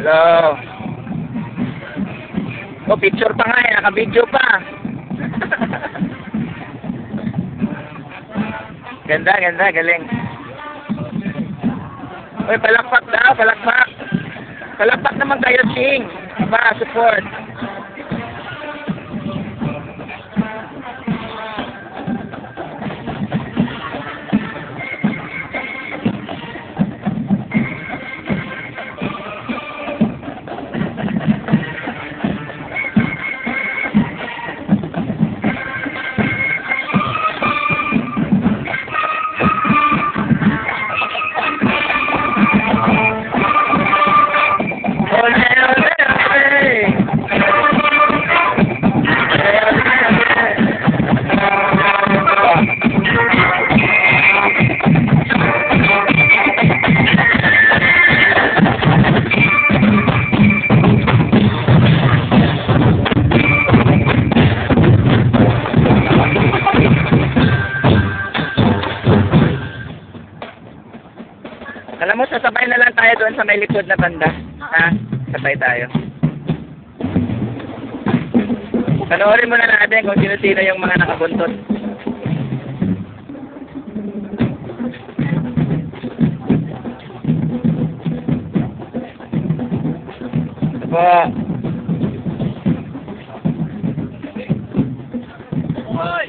Hello. Oh, picture pa nga eh. Naka-video pa. Ganda, ganda. Galing. Uy, palakpak daw. Palakpak. Palakpak naman kayo, Ching. Diba, support. Alam mo, sasabay na lang tayo doon sa may likod na banda. Ha? Sabay tayo. Panoorin muna natin kung sino-sino yung mga nakabuntot. Ito po.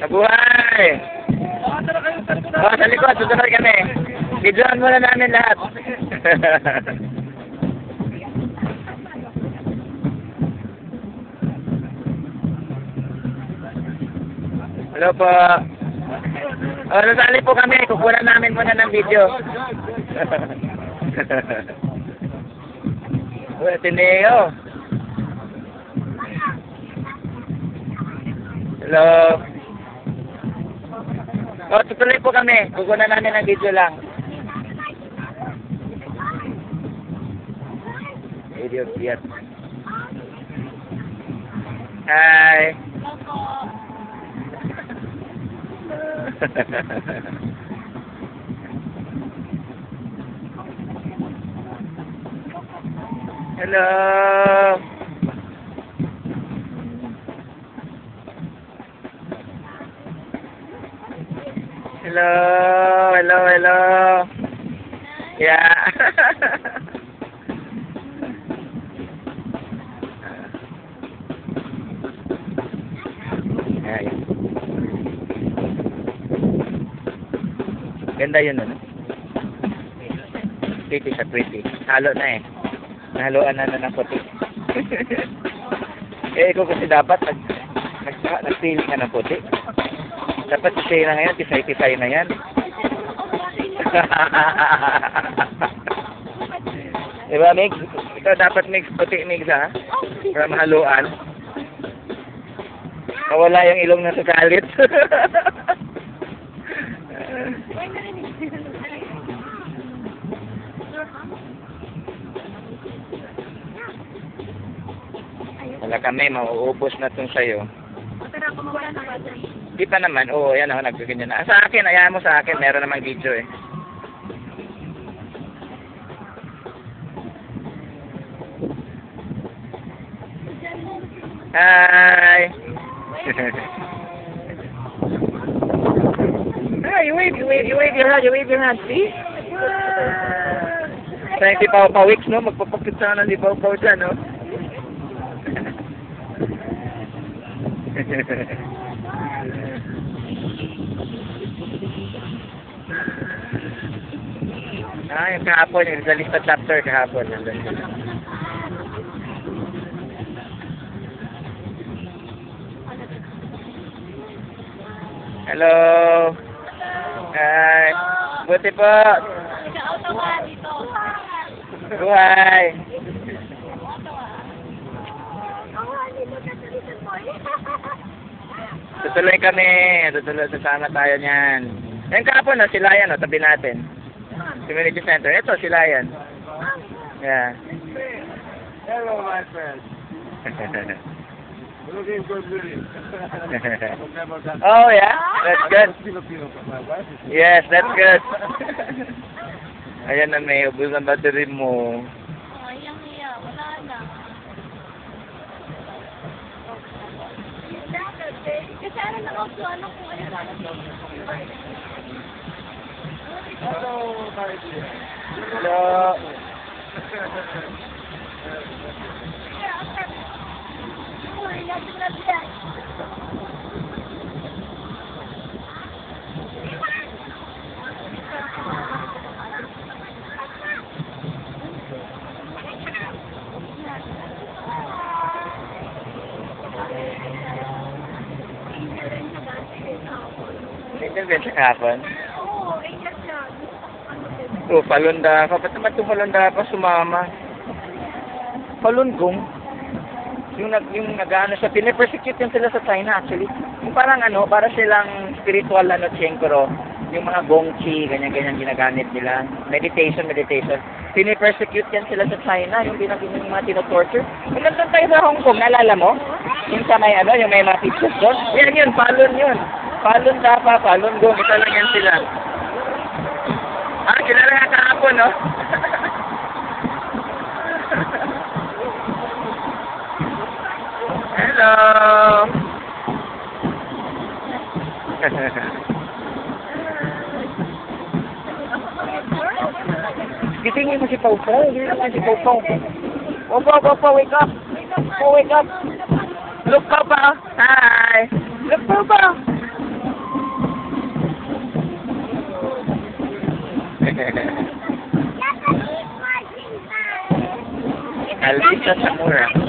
Nabuhay! Oh, sa likod, susunod kami. Videoan muna namin lahat. Hello po. Oh, nasali po kami. Kukunan namin muna ng video. Uy, Tineo. Hello. Oh, tutuloy po kami. Kukunan namin ng video lang. Video chat. Hi. Hello. Hello. Hello. Hello. Yeah. Ganda yun, ano? Pretty siya, pretty. Halo na eh. Nahaluan na ng puti. Eh, ikaw kasi dapat nagpili ka ng puti. Dapat tisay na ngayon, tisay-tisay na yan. Diba, Mig? Ikaw dapat mix puti, Mig, ha? Para mahaluan. Nawala yung ilong na sukalit. Wala kami, mauubos na itong sayo. Di pa naman, oo, yan ako, nagkaganyan na. Sa akin, ayahan mo sa akin, meron namang video eh. Hi! Hi, you wave your hand, see? Sa hindi pa-wiks, no? Magpapakit sa ng di pa-paw dyan, no? Yung kahapon, yung Rizalista chapter kahapon. Hello. Hi. Buti po. Buhay. Tutuloy kami. Tutuloy, sasama tayo niyan. Yung kahapon, no, sila yan, no, tabi natin. Community Center. Ito, sila yan. Yeah. Hello, my friend. Looking for beauty. Oh, yeah? That's good. Yes, that's good. Ayan na, may ubus ang battery mo. Ay, ang iya. Wala Hello, my dear. Hello. Intervention hapon. Oh, palunda ka. Ba't naman tumalunda ka sumama? Falun Gong. Yung nag-ano siya, pinipersecute yun sila sa China actually. Yung parang para silang spiritual Chenkoro. Yung mga gongchi, ganyan-ganyan ginagamit nila. Meditation. Pinipersecute yan sila sa China, yung mga tinotorture. Kung nandun tayo sa Hong Kong, naalala mo? Yung sa may yung may mga pictures doon. Yan yun, Falun yun. Falun Dafa, Falun Gong, isa lang yan sila. Kilala nga kahapon, no? Hello! Gisingin mo si Pau Pau. Gisingin mo si Pau Pau. Pau, wake up. Pau, wake up. Look, Papa. Hi. Look, Papa. Alvisa Samura.